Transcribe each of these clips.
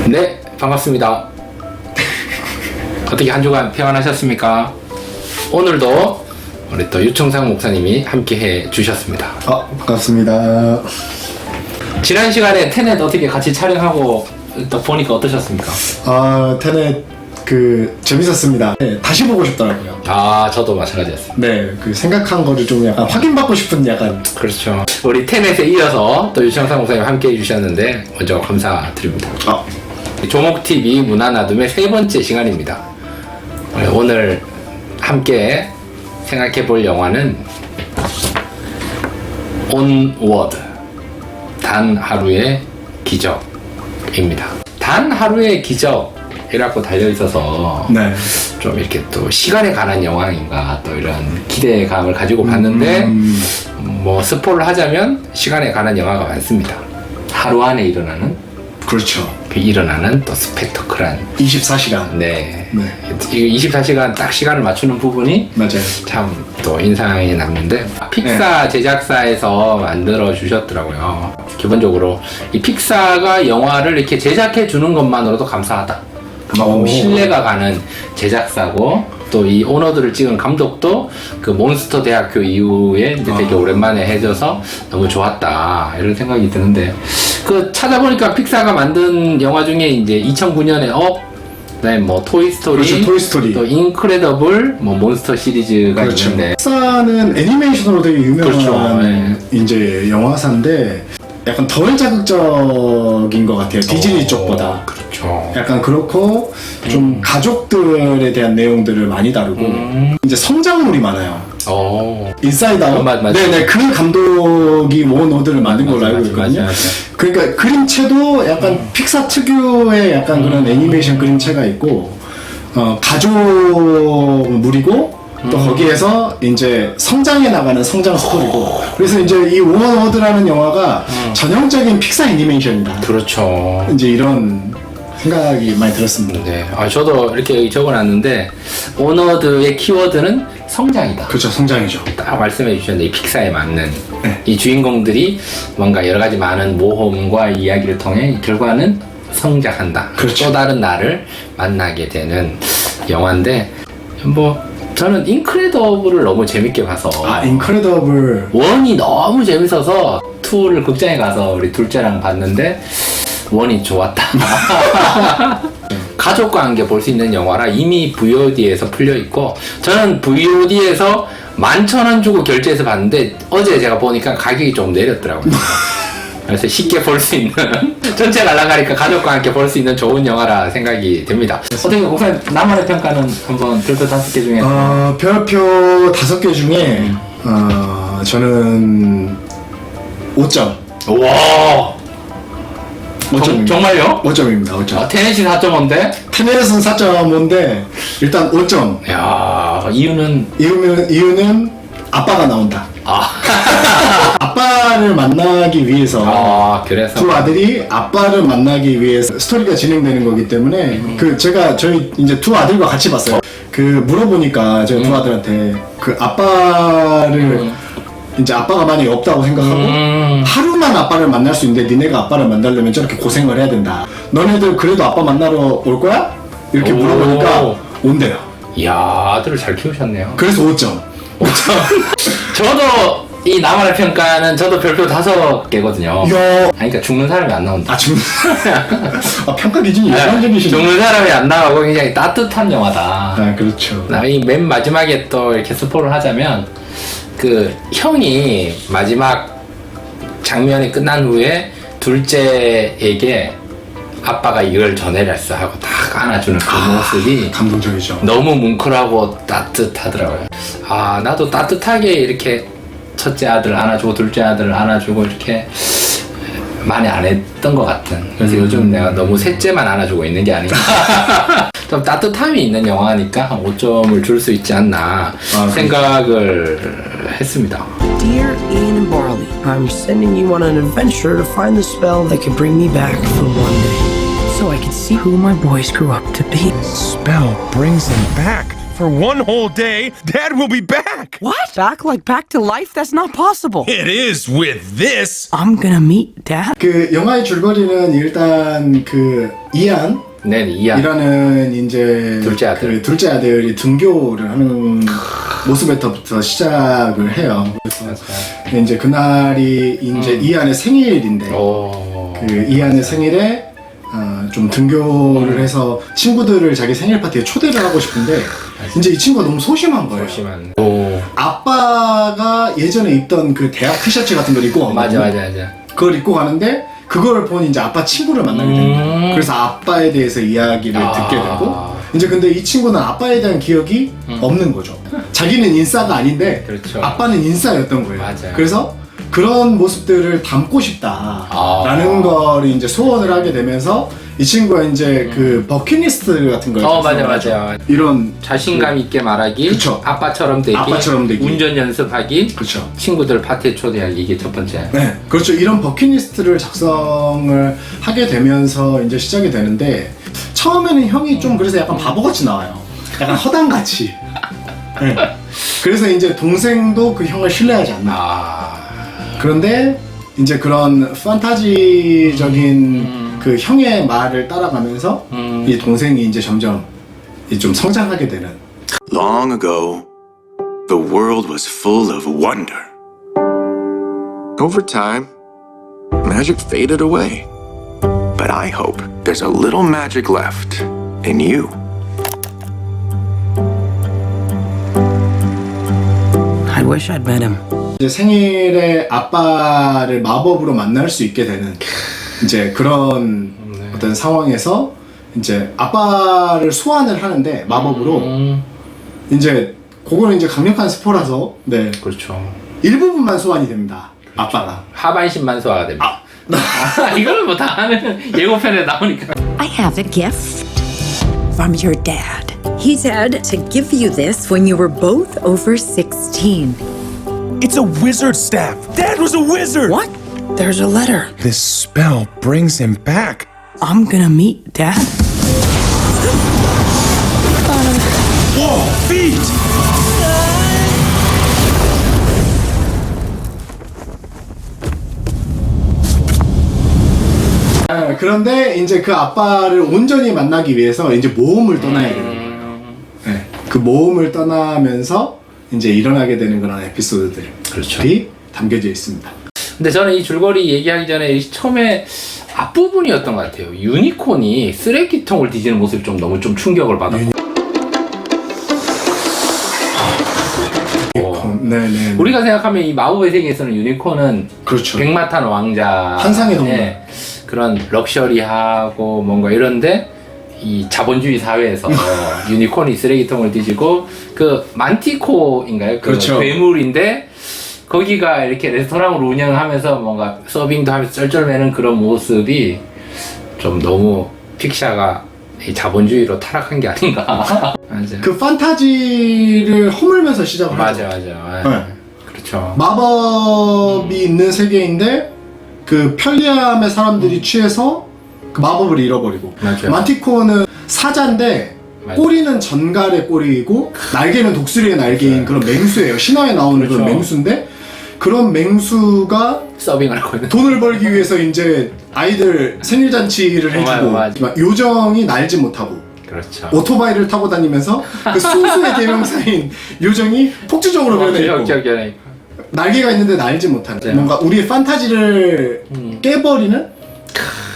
네, 반갑습니다. 어떻게 한 주간 평안하셨습니까? 오늘도 우리 또 유청상 목사님이 함께 해 주셨습니다. 반갑습니다. 지난 시간에 테넷 어떻게 같이 촬영하고 또 보니까 어떠셨습니까? 테넷 재밌었습니다. 네, 다시 보고 싶더라고요. 저도 마찬가지였습니다. 네, 생각한 거를 좀 약간 확인받고 싶은 약간. 그렇죠. 우리 테넷에 이어서 또 유청상 목사님 함께 해주셨는데 먼저 감사드립니다. 조목TV 문화나눔의 세 번째 시간입니다. 오늘 함께 생각해 볼 영화는 온워드, 단 하루의 기적입니다. 단 하루의 기적이라고 달려있어서 네. 좀 이렇게 또 시간에 관한 영화인가 또 이런 기대감을 가지고 봤는데 뭐 스포를 하자면 시간에 관한 영화가 많습니다. 하루 안에 일어나는 그렇죠. 일어나는 또 스펙터클한 24시간. 네. 네. 이거 24시간 딱 시간을 맞추는 부분이 맞아요. 참 또 인상이 남는데 픽사 제작사에서 만들어 주셨더라고요. 기본적으로 이 픽사가 영화를 이렇게 제작해 주는 것만으로도 감사하다. 그만큼 신뢰가 가는 제작사고 또 이 오너들을 찍은 감독도 그 몬스터 대학교 이후에 이제 되게 오랜만에 해줘서 너무 좋았다 이런 생각이 드는데 찾아보니까 픽사가 만든 영화 중에 이제 2009년에 그다음에 뭐 토이스토리, 그렇죠, 토이스토리. 또 인크레더블, 뭐 몬스터 시리즈가 그렇죠. 있는데 픽사는 애니메이션으로 되게 유명한 그렇죠, 네. 이제 영화사인데 약간 덜 자극적인 것 같아요. 디즈니 쪽보다. 그렇죠. 약간 그렇고 좀 가족들에 대한 내용들을 많이 다루고 이제 성장물이 많아요. 인사이드 아웃. 맞아. 네네, 그 감독이 원워드를 만든 걸로 알고 있거든요. 맞아. 그러니까 그림체도 약간 픽사 특유의 약간 그런 애니메이션 그림체가 있고 가족물이고 또 거기에서 이제 성장해 나가는 성장 스토리고 그래서 이제 이 원워드라는 영화가 전형적인 픽사 애니메이션이다. 그렇죠. 이제 이런 생각이 많이 들었습니다. 네. 저도 이렇게 적어놨는데 오너드의 키워드는 성장이다. 그렇죠, 성장이죠. 딱 말씀해 주셨는데 이 픽사에 맞는 네. 이 주인공들이 뭔가 여러 가지 많은 모험과 이야기를 통해 결과는 성장한다. 그렇죠. 또 다른 나를 만나게 되는 영화인데 뭐 저는 인크레더블을 너무 재밌게 봐서 인크레더블 원이 너무 재밌어서 2를 극장에 가서 우리 둘째랑 봤는데 원이 좋았다. 가족과 함께 볼 수 있는 영화라 이미 VOD에서 풀려 있고 저는 VOD에서 11,000원 주고 결제해서 봤는데 어제 제가 보니까 가격이 좀 내렸더라고요. 그래서 쉽게 볼 수 있는 전체 날아가니까 가족과 함께 볼 수 있는 좋은 영화라 생각이 됩니다. 어떻게 목사님 나만의 평가는 한번 별표 5개 중에 별표 5개 중에 저는 5점. 와 5점입니다. 정말요? 5점입니다. 5점. 테넷이 4.5인데? 테넷은 4.5인데 일단 5점. 야 이유는 이유는 아빠가 나온다. 아빠를 만나기 위해서 그래서 두 아들이 아빠를 만나기 위해서 스토리가 진행되는 거기 때문에 저희 이제 두 아들과 같이 봤어요. 물어보니까 제가 두 아들한테 아빠를 이제 아빠가 만약에 없다고 생각하고 하루만 아빠를 만날 수 있는데 니네가 아빠를 만나려면 저렇게 고생을 해야 된다. 너네들 그래도 아빠 만나러 올 거야? 이렇게 물어보니까 온대요. 이야 아들을 잘 키우셨네요. 그래서 5점. 저도 이 나만의 평가는 저도 별표 5개거든요. 그러니까 죽는 사람이 안 나온다. 평가 기준이 일반적이시네. 죽는 사람이 안 나가고 굉장히 따뜻한 영화다. 그렇죠. 이 맨 마지막에 또 이렇게 스포를 하자면 형이 마지막 장면이 끝난 후에 둘째에게 아빠가 이걸 전해냈어 하고 딱 안아주는 그 모습이 감동적이죠. 너무 뭉클하고 따뜻하더라고요. 나도 따뜻하게 이렇게 첫째 아들 안아주고 둘째 아들 안아주고 이렇게 많이 안 했던 것 같은. 그래서 요즘 내가 너무 셋째만 안아주고 있는 게 아닌가. 좀 따뜻함이 있는 영화니까 한 5점을 줄 수 있지 않나 생각을 했습니다. Dear Ian and Barley, I'm sending you on an adventure to find the spell that can bring me back for one day, so I can see who my boys grew up to be. Spell brings them back For one whole day, Dad will be back. What? Back to life? That's not possible. It is with this. I'm gonna meet Dad. 그 영화의 줄거리는 일단 그 이안 네, 이야. 이라는 이제 둘째 아들. 그 둘째 아들이 등교를 하는 모습부터 시작을 해요. 그래서 이제 그날이 이제 이안의 생일인데 그 이안의 생일에 좀 등교를 해서 친구들을 자기 생일 파티에 초대를 하고 싶은데 이제 이 친구가 너무 소심한 거예요. 심한. 아빠가 예전에 입던 그 대학 티셔츠 같은 걸 입고 맞아. 그걸 입고 가는데 그걸 본 이제 아빠 친구를 만나게 됩니다. 그래서 아빠에 대해서 이야기를 듣게 되고 이제 근데 이 친구는 아빠에 대한 기억이 없는 거죠. 자기는 인싸가 아닌데 그렇죠. 아빠는 인싸였던 거예요. 맞아요. 그래서 그런 모습들을 담고 싶다라는 거를 이제 소원을 하게 되면서 이 친구가 이제 그 버킷리스트 같은 걸 맞아. 이런 자신감 있게 말하기, 그쵸. 아빠처럼 되기, 운전 연습하기, 그쵸. 친구들 파티에 초대하기, 이게 첫 번째. 네, 그렇죠. 이런 버킷리스트를 작성을 하게 되면서 이제 시작이 되는데 처음에는 형이 좀 그래서 약간 바보같이 나와요. 약간 허당같이. 네. 그래서 이제 동생도 그 형을 신뢰하지 않나. 그런데 이제 그런 판타지적인 그 형의 말을 따라가면서 이 동생이 이제 점점 좀 성장하게 되는. Long ago, the world was full of wonder. Over time, magic faded away. But I hope there's a little magic left in you. I wish I'd met him. 이제 생일에 아빠를 마법으로 만날 수 있게 되는 이제 그런 어떤 상황에서 이제 아빠를 소환을 하는데 마법으로 이제 그거는 이제 강력한 스포라서 네 그렇죠. 일부분만 소환이 됩니다. 아빠가 하반신만 소화가 됩니다. 이거는 뭐 다 하는 예고편에 나오니까. I have a gift from your dad. He said to give you this when you were both over 16. It's a wizard staff. Dad was a wizard. What? There's a letter. This spell brings him back. I'm gonna meet Dad. Whoa, feet! 그런데 이제 그 아빠를 온전히 만나기 위해서 이제 모험을 떠나야 되는 거예요. 네, 그 모험을 떠나면서 이제 일어나게 되는 그런 에피소드들이 그렇죠. 담겨져 있습니다. 근데 저는 이 줄거리 얘기하기 전에 처음에 앞부분이었던 것 같아요. 유니콘이 쓰레기통을 뒤지는 모습이 너무 충격을 받았고. 네네. 우리가 생각하면 이 마법의 세계에서는 유니콘은 그렇죠. 백마탄 왕자 환상의 동물. 그런 럭셔리하고 뭔가 이런데 이 자본주의 사회에서 유니콘이 쓰레기통을 뒤지고 그 만티코인가요? 그 그렇죠. 괴물인데 거기가 이렇게 레스토랑을 운영하면서 뭔가 서빙도 하면서 쩔쩔매는 그런 모습이 좀 너무 픽샤가 이 자본주의로 타락한 게 아닌가. 맞아. 그 판타지를 허물면서 시작을 하죠. 맞아. 네. 그렇죠. 마법이 있는 세계인데 그 편리함에 사람들이 취해서 그 마법을 잃어버리고. 맞아요. 만티코는 사자인데 맞아요. 꼬리는 전갈의 꼬리이고 날개는 독수리의 날개인 그런 맹수예요. 신화에 나오는 그렇죠. 그런 맹수인데 그런 맹수가 서빙을 하고 있는. 돈을 벌기 위해서 이제 아이들 생일 잔치를 해주고 맞아. 막 요정이 날지 못하고 그렇죠. 오토바이를 타고 다니면서 그 소수의 대명사인 요정이 폭주적으로 변해 있고 기억이 날개가 있는데 날지 못하는 맞아요. 뭔가 우리의 판타지를 깨버리는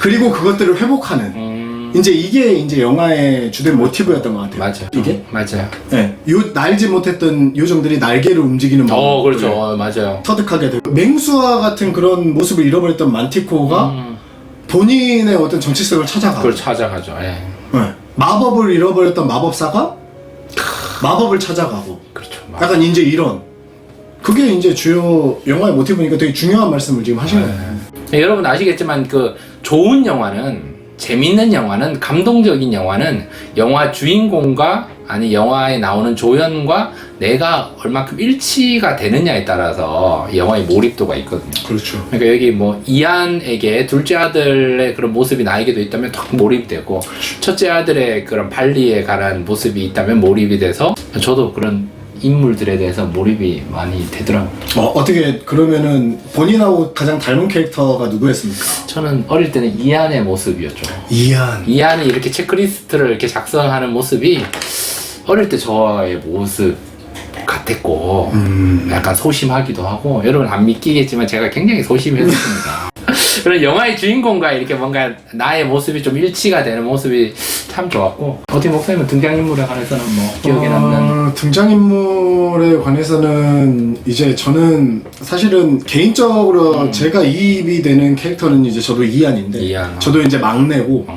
그리고 그것들을 회복하는 이제 이게 이제 영화의 주된 모티브였던 것 같아요. 맞아. 이게 맞아요. 네, 날지 못했던 요정들이 날개를 움직이는 그렇죠. 맞아요. 터득하게 되고 맹수와 같은 그런 모습을 잃어버렸던 만티코가 본인의 어떤 정체성을 찾아가고 그걸 찾아가죠. 예. 네. 마법을 잃어버렸던 마법사가 마법을 찾아가고 그렇죠. 약간 이제 이런 그게 이제 주요 영화의 모티브니까 되게 중요한 말씀을 지금 하신 거예요. 여러분 아시겠지만 그 좋은 영화는 재밌는 영화는, 감동적인 영화는 영화 주인공과 아니 영화에 나오는 조연과 내가 얼마큼 일치가 되느냐에 따라서 영화의 몰입도가 있거든요. 그렇죠. 그러니까 여기 뭐 이안에게 둘째 아들의 그런 모습이 나에게도 있다면 더 몰입되고, 첫째 아들의 그런 발리에 관한 모습이 있다면 몰입이 돼서 저도 그런 인물들에 대해서 몰입이 많이 되더라고요. 어떻게 그러면은 본인하고 가장 닮은 캐릭터가 누구였습니까? 저는 어릴 때는 이안의 모습이었죠. 이안. 이안이 이렇게 체크리스트를 이렇게 작성하는 모습이 어릴 때 저의 모습 같았고, 약간 소심하기도 하고, 여러분 안 믿기겠지만 제가 굉장히 소심했습니다. 그런 영화의 주인공과 이렇게 뭔가 나의 모습이 좀 일치가 되는 모습이 참 좋았고. 어떻게 목사님은 등장인물에 관해서는 뭐 기억에 남는? 등장인물에 관해서는 이제 저는 사실은 개인적으로 제가 이입이 되는 캐릭터는 이제 저도 이안인데, 이안. 저도 이제 막내고.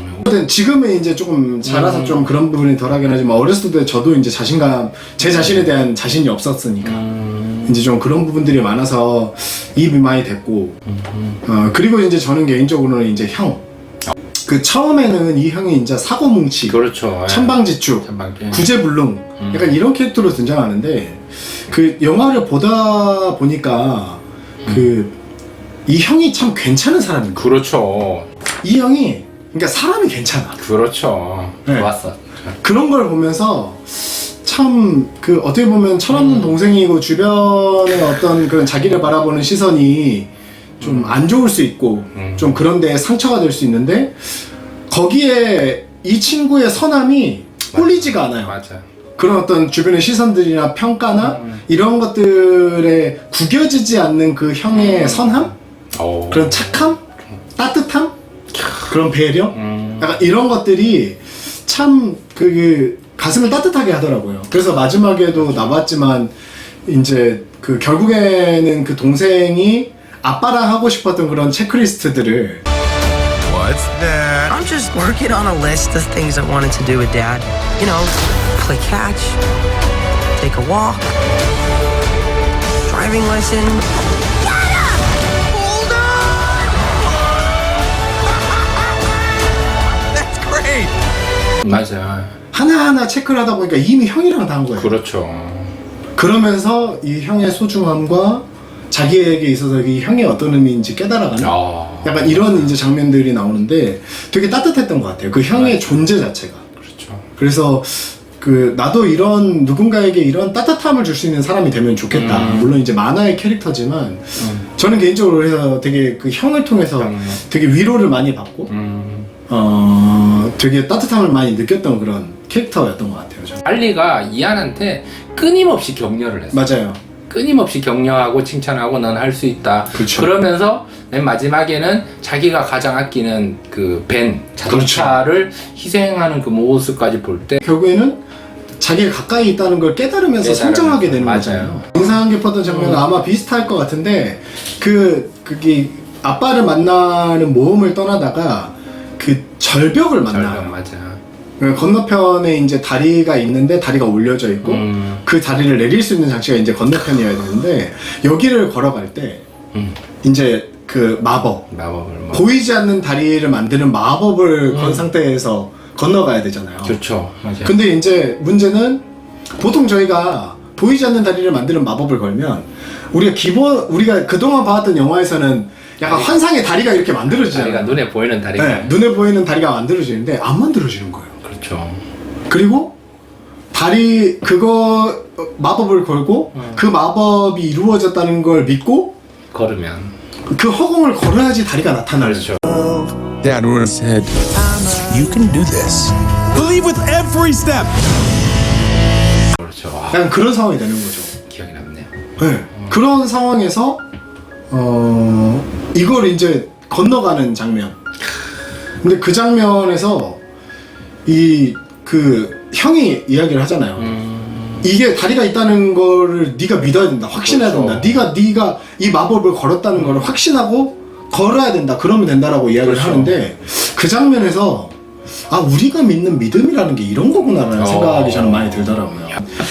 지금은 이제 조금 자라서 좀 그런 부분이 덜하긴 하지만 어렸을 때 저도 이제 자신감, 제 자신에 대한 자신이 없었으니까 이제 좀 그런 부분들이 많아서 이입이 많이 됐고, 그리고 이제 저는 개인적으로는 이제 형, 그 처음에는 이 형이 이제 사고뭉치, 그렇죠. 천방지축, 천방지. 구제불능, 약간 이런 캐릭터로 등장하는데, 그 영화를 보다 보니까 그 이 형이 참 괜찮은 사람인 거예요. 그렇죠. 이 형이 그러니까 사람이 괜찮아. 그렇죠. 네. 좋았어. 그런 걸 보면서 참 그 어떻게 보면 철없는 동생이고 주변의 어떤 그런 자기를 바라보는 시선이 좀 안 좋을 수 있고 좀 그런데 상처가 될 수 있는데, 거기에 이 친구의 선함이 꿀리지가 않아요. 맞아. 그런 어떤 주변의 시선들이나 평가나 이런 것들에 구겨지지 않는 그 형의 선함? 오. 그런 착함? 따뜻함? 그런 배려? 약간 이런 것들이 참 그 가슴을 따뜻하게 하더라고요. 그래서 마지막에도 나왔지만 이제 그 결국에는 그 동생이 아빠랑 하고 싶었던 그런 체크리스트들을 What's that? I'm just working on a list of things I wanted to do with Dad. You know, play catch, take a walk, driving lesson. That's great. 맞아. 하나하나 체크를 하다 보니까 이미 형이랑 다 한 거예요. 그렇죠. 그러면서 이 형의 소중함과 자기에게 있어서 이 형의 어떤 의미인지 깨달아가는 약간 이런 이제 장면들이 나오는데 되게 따뜻했던 것 같아요. 그 형의 존재 자체가. 그렇죠. 그래서 그 나도 이런 누군가에게 이런 따뜻함을 줄 수 있는 사람이 되면 좋겠다. 물론 이제 만화의 캐릭터지만 저는 개인적으로 해서 되게 그 형을 통해서 되게 위로를 많이 받고 되게 따뜻함을 많이 느꼈던 그런 캐릭터였던 것 같아요. 저는. 알리가 이안한테 끊임없이 격려를 했어요. 맞아요. 끊임없이 격려하고 칭찬하고 넌 할 수 있다. 그렇죠. 그러면서 맨 마지막에는 자기가 가장 아끼는 그 벤 자동차를 희생하는 그 모습까지 볼 때 결국에는 자기가 가까이 있다는 걸 깨달으면서 성장하게 되는 맞아요. 거잖아요. 인상 깊었던 장면은 아마 비슷할 것 같은데 그게 아빠를 만나는 모험을 떠나다가 그 절벽을 만나요. 맞아. 건너편에 이제 다리가 있는데 다리가 올려져 있고 그 다리를 내릴 수 있는 장치가 이제 건너편이어야 되는데 여기를 걸어갈 때 이제 그 마법을 뭐. 보이지 않는 다리를 만드는 마법을 건 상태에서 건너가야 되잖아요. 그렇죠. 맞아요. 근데 이제 문제는 보통 저희가 보이지 않는 다리를 만드는 마법을 걸면 우리가 그동안 봐왔던 영화에서는 약간 환상의 다리가 이렇게 만들어지잖아요. 다리가 눈에 보이는 다리가. 네, 눈에 보이는 다리가 만들어지는데 안 만들어지는 거예요. 그렇죠. 그리고 다리 그거 마법을 걸고 그 마법이 이루어졌다는 걸 믿고 걸으면. 그 허공을 걸어야지 다리가 나타나요. 그렇죠. Dad would have said, "You can do this. Believe with every step." 그렇죠. 와, 약간 그런 상황이 되는 거죠. 기억이 남네요. 네. 그런 상황에서 이걸 이제 건너가는 장면. 근데 그 장면에서 그 형이 이야기를 하잖아요. 이게 다리가 있다는 거를 네가 믿어야 된다. 확신해야 그렇죠. 된다. 네가 이 마법을 걸었다는 거를 확신하고 걸어야 된다. 그러면 된다라고 이야기를 그렇죠. 하는데 그 장면에서 아 우리가 믿는 믿음이라는 게 이런 거구나라는 생각이 저는 많이 들더라고요.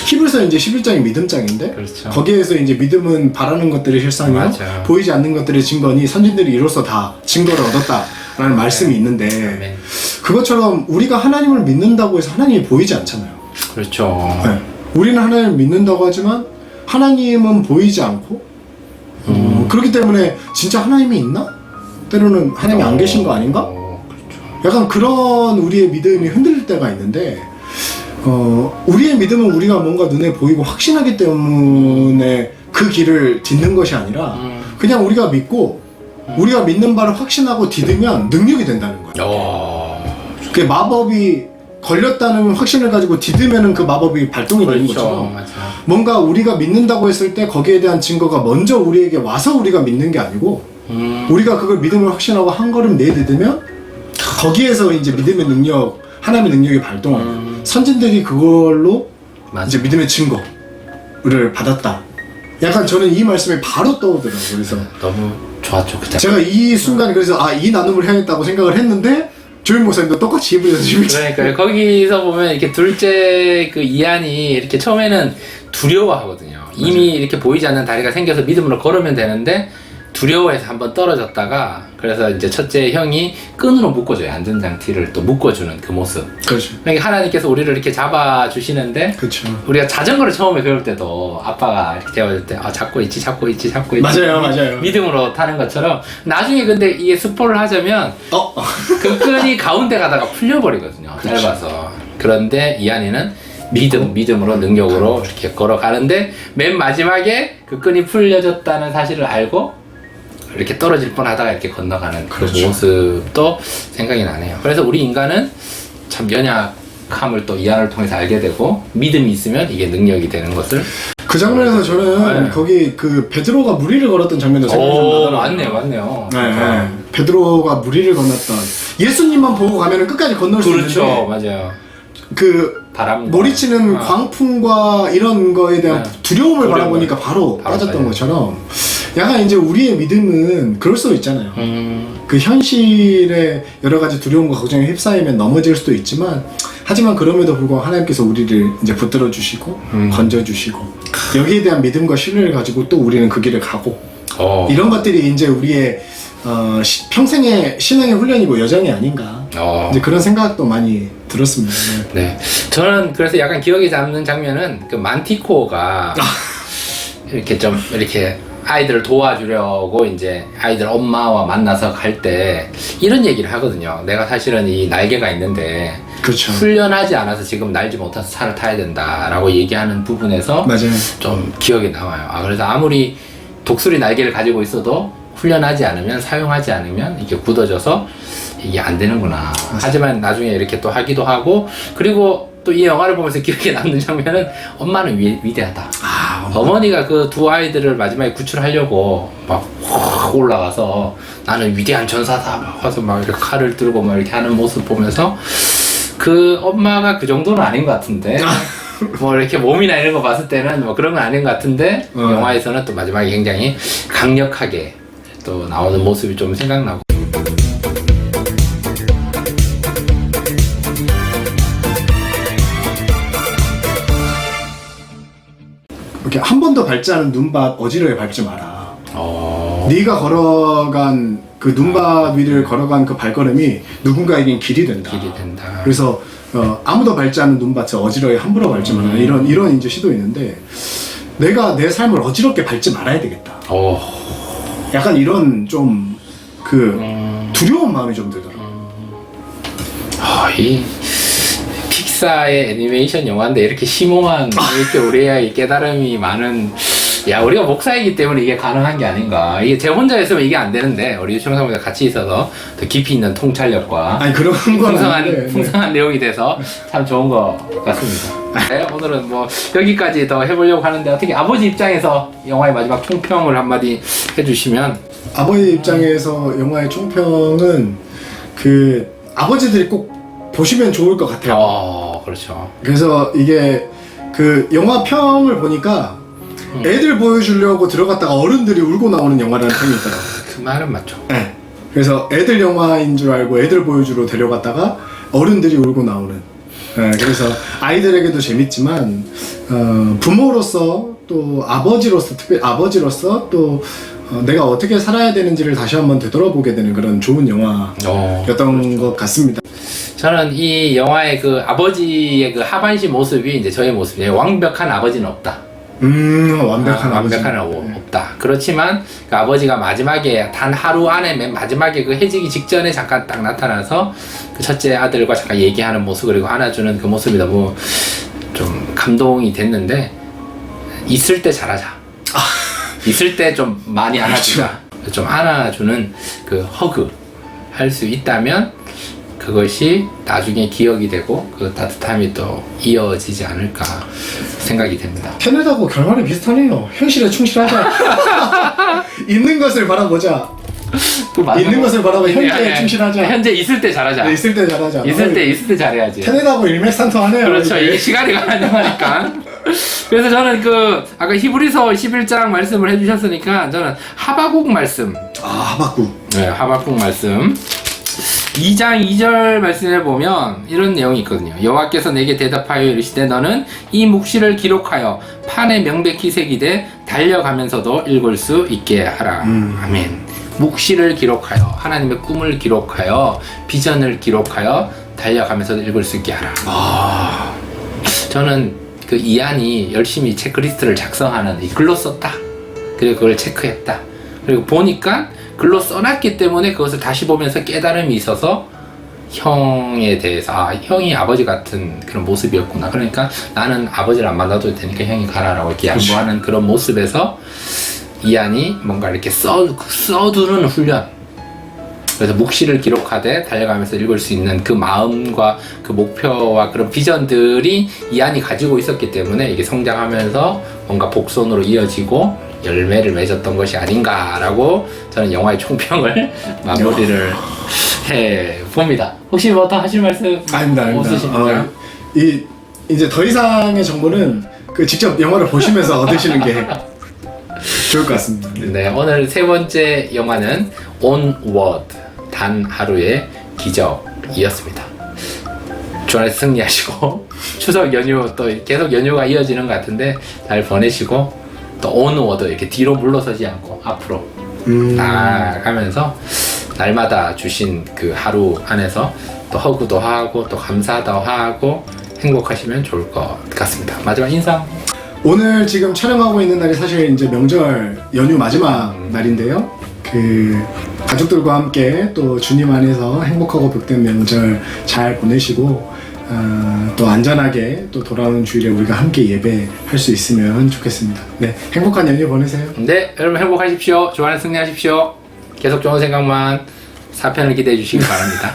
히브리서 이제 11장이 믿음장인데 그렇죠. 거기에서 이제 믿음은 바라는 것들의 실상이요 맞아. 보이지 않는 것들의 증거니 선진들이 이로써 다 증거를 얻었다라는 말씀이 있는데 아멘. 그것처럼 우리가 하나님을 믿는다고 해서 하나님이 보이지 않잖아요. 그렇죠. 네. 우리는 하나님을 믿는다고 하지만 하나님은 보이지 않고 그렇기 때문에 진짜 하나님이 있나? 때로는 하나님이 안 계신 거 아닌가? 그렇죠. 약간 그런 우리의 믿음이 흔들릴 때가 있는데 우리의 믿음은 우리가 뭔가 눈에 보이고 확신하기 때문에 그 길을 딛는 것이 아니라 그냥 우리가 믿고 우리가 믿는 바를 확신하고 디디면 능력이 된다는 거예요. 그 마법이 걸렸다는 확신을 가지고 디디면은 그 마법이 발동이 되는 그렇죠. 것처럼 맞아. 뭔가 우리가 믿는다고 했을 때 거기에 대한 증거가 먼저 우리에게 와서 우리가 믿는 게 아니고 우리가 그걸 믿음을 확신하고 한 걸음 내딛으면 거기에서 이제 믿음의 능력, 하나님의 능력이 발동하는 선진들이 그걸로 맞아. 이제 믿음의 증거를 받았다. 약간 저는 이 말씀이 바로 떠오르더라고요. 그래서 너무 좋았죠 그때. 제가 이 순간에 그래서 이 나눔을 해야겠다고 생각을 했는데 조임 목사님도 똑같이 이분이 그러니까요. 거기서 보면 이렇게 둘째 그 이한이 이렇게 처음에는 두려워하거든요. 이미 이렇게 보이지 않는 다리가 생겨서 믿음으로 걸으면 되는데 두려워해서 한번 떨어졌다가 그래서 이제 첫째 형이 끈으로 묶어줘요. 안전장치를 또 묶어주는 그 모습. 그렇죠. 그러니까 하나님께서 우리를 이렇게 잡아주시는데 그렇죠. 우리가 자전거를 처음에 배울 때도 아빠가 이렇게 잡아줄 때 잡고 있지 맞아요. 믿음으로 타는 것처럼 나중에 근데 이게 스포를 하자면 그 끈이 가운데 가다가 풀려버리거든요. 짧아서. 그런데 이한이는 믿음으로 능력으로 이렇게 걸어가는데 맨 마지막에 그 끈이 풀려졌다는 사실을 알고 이렇게 떨어질 뻔하다가 이렇게 건너가는 그 그렇죠. 모습도 생각이 나네요. 그래서 우리 인간은 참 연약함을 또 이한을 통해서 알게 되고 믿음이 있으면 이게 능력이 되는 것을. 그 장면에서 저는 네. 거기 그 베드로가 무리를 걸었던 장면도 생각이 좀 나더라고요. 맞네요. 네. 베드로가 무리를 건넜던 예수님만 보고 가면은 끝까지 건널 수 그렇죠, 있는데 맞아요. 그 바람 몰이치는 광풍과 이런 거에 대한 네. 두려움을 두려움을 바라보니까 바로 빠졌던 빠져요. 것처럼 약간 이제 우리의 믿음은 그럴 수도 있잖아요. 그 현실의 여러 가지 두려움과 걱정에 휩싸이면 넘어질 수도 있지만 하지만 그럼에도 불구하고 하나님께서 우리를 이제 붙들어 주시고 건져 주시고 여기에 대한 믿음과 신뢰를 가지고 또 우리는 그 길을 가고 이런 것들이 이제 우리의 평생의 신앙의 훈련이고 여정이 아닌가 이제 그런 생각도 많이 들었습니다. 네, 저는 그래서 약간 기억에 남는 장면은 그 만티코가 이렇게 좀 이렇게 아이들을 도와주려고 이제 아이들 엄마와 만나서 갈 때 이런 얘기를 하거든요. 내가 사실은 이 날개가 있는데 그렇죠. 훈련하지 않아서 지금 날지 못해서 차를 타야 된다라고 얘기하는 부분에서 맞아요. 좀 기억에 남아요. 그래서 아무리 독수리 날개를 가지고 있어도 훈련하지 않으면 사용하지 않으면 이게 굳어져서 이게 안 되는구나. 하지만 나중에 이렇게 또 하기도 하고 그리고 또 이 영화를 보면서 기억에 남는 장면은 엄마는 위대하다. 어머니가 그 두 아이들을 마지막에 구출하려고 막 확 올라가서 나는 위대한 전사다 막 와서 막 이렇게 칼을 들고 막 이렇게 하는 모습 보면서 그 엄마가 그 정도는 아닌 것 같은데 뭐 이렇게 몸이나 이런 거 봤을 때는 뭐 그런 건 아닌 것 같은데 영화에서는 또 마지막에 굉장히 강력하게 또 나오는 모습이 좀 생각나고. 이렇게 한 번도 밟지 않은 눈밭 어지러이 밟지 마라. 네가 걸어간 그 눈밭 위를 걸어간 그 발걸음이 누군가에겐 길이 된다. 길이 된다. 그래서 아무도 밟지 않은 눈밭을 어지러이 함부로 밟지 마라. 이런 이제 시도 있는데 내가 내 삶을 어지럽게 밟지 말아야 되겠다. 약간 이런 좀 그 두려운 마음이 좀 들더라고요. 이 픽사의 애니메이션 영화인데 이렇게 심오한 이렇게 우리의 깨달음이 많은 우리가 목사이기 때문에 이게 가능한 게 아닌가. 이게 제 혼자 했으면 이게 안 되는데 우리 유치원사분들 같이 있어서 더 깊이 있는 통찰력과 그런 건 풍성한 내용이 돼서 참 좋은 것 같습니다. 네, 오늘은 뭐 여기까지 더 해보려고 하는데 어떻게 아버지 입장에서 영화의 마지막 총평을 한마디 해주시면. 아버지 입장에서 영화의 총평은 그 아버지들이 꼭 보시면 좋을 것 같아요. 그렇죠. 그래서 이게 그 영화 평을 보니까 애들 보여주려고 들어갔다가 어른들이 울고 나오는 영화라는 평이 있더라고요. 그 말은 맞죠. 네. 그래서 애들 영화인 줄 알고 애들 보여주러 데려갔다가 어른들이 울고 나오는. 네, 그래서 아이들에게도 재밌지만 부모로서 또 아버지로서 특별히 아버지로서 또 내가 어떻게 살아야 되는지를 다시 한번 되돌아보게 되는 그런 좋은 영화였던 것 같습니다. 저는 이 영화의 그 아버지의 그 하반신 모습이 이제 저의 모습이에요. 완벽한 아버지는 없다. 완벽한 아버지. 완벽한 없다. 그렇지만 그 아버지가 마지막에 단 하루 안에 맨 마지막에 그 해지기 직전에 잠깐 딱 나타나서 그 첫째 아들과 잠깐 얘기하는 모습 그리고 안아주는 그 모습이 너무 좀 감동이 됐는데 있을 때 잘하자. 있을 때 좀 많이 안아주자. 좀 안아주는 그 허그 할 수 있다면 그것이 나중에 기억이 되고 그 따뜻함이 또 이어지지 않을까 생각이 됩니다. 테넷하고 결말이 비슷하네요. 현실에 충실하자. 있는 것을 바라보자. 있는 것을 바라보 현재에 충실하자. 현재 있을 때 잘하자. 네, 있을 때 잘하자. 있을 때 잘해야지. 테넷하고 일맥상통하네요. 그렇죠. 이게 시간이 가는 영화니까. 그래서 저는 그 아까 히브리서 11장 말씀을 해주셨으니까 저는 하박국 말씀. 하박국. 네, 하박국 말씀. 2장 2절 말씀에 보면 이런 내용이 있거든요. 여호와께서 내게 대답하여 이르시되 너는 이 묵시를 기록하여 판에 명백히 새기되 달려가면서도 읽을 수 있게 하라. 아멘. 묵시를 기록하여 하나님의 꿈을 기록하여 비전을 기록하여 달려가면서도 읽을 수 있게 하라. 저는 그 이안이 열심히 체크리스트를 작성하는 이 글로 썼다. 그리고 그걸 체크했다. 그리고 보니까 글로 써놨기 때문에 그것을 다시 보면서 깨달음이 있어서 형에 대해서 형이 아버지 같은 그런 모습이었구나. 그러니까 나는 아버지를 안 만나도 되니까 형이 가라라고 이렇게 양보하는 그런 모습에서 이안이 뭔가 이렇게 써두는 훈련. 그래서 묵시를 기록하되 달려가면서 읽을 수 있는 그 마음과 그 목표와 그런 비전들이 이안이 가지고 있었기 때문에 이게 성장하면서 뭔가 복선으로 이어지고 열매를 맺었던 것이 아닌가라고 저는 영화의 총평을 마무리를 해 봅니다. 혹시 뭐 더 하실 말씀 아닙니다. 없으십니까? 이제 더 이상의 정보는 그 직접 영화를 보시면서 얻으시는 게 좋을 것 같습니다. 네, 오늘 세 번째 영화는 Onward, 단 하루의 기적이었습니다. 주안에서 승리하시고 추석 연휴 또 계속 연휴가 이어지는 것 같은데 잘 보내시고 또 Onward 이렇게 뒤로 물러서지 않고 앞으로 나아가면서 날마다 주신 그 하루 안에서 또 허구도 하고 또 감사도 하고 행복하시면 좋을 것 같습니다. 마지막 인상. 오늘 지금 촬영하고 있는 날이 사실 이제 명절 연휴 마지막 날인데요. 그 가족들과 함께 또 주님 안에서 행복하고 복된 명절 잘 보내시고 또 안전하게 또 돌아오는 주일에 우리가 함께 예배할 수 있으면 좋겠습니다. 네, 행복한 연휴 보내세요. 네, 여러분 행복하십시오. 주안에 승리하십시오. 계속 좋은 생각만 4편을 기대해 주시기 바랍니다.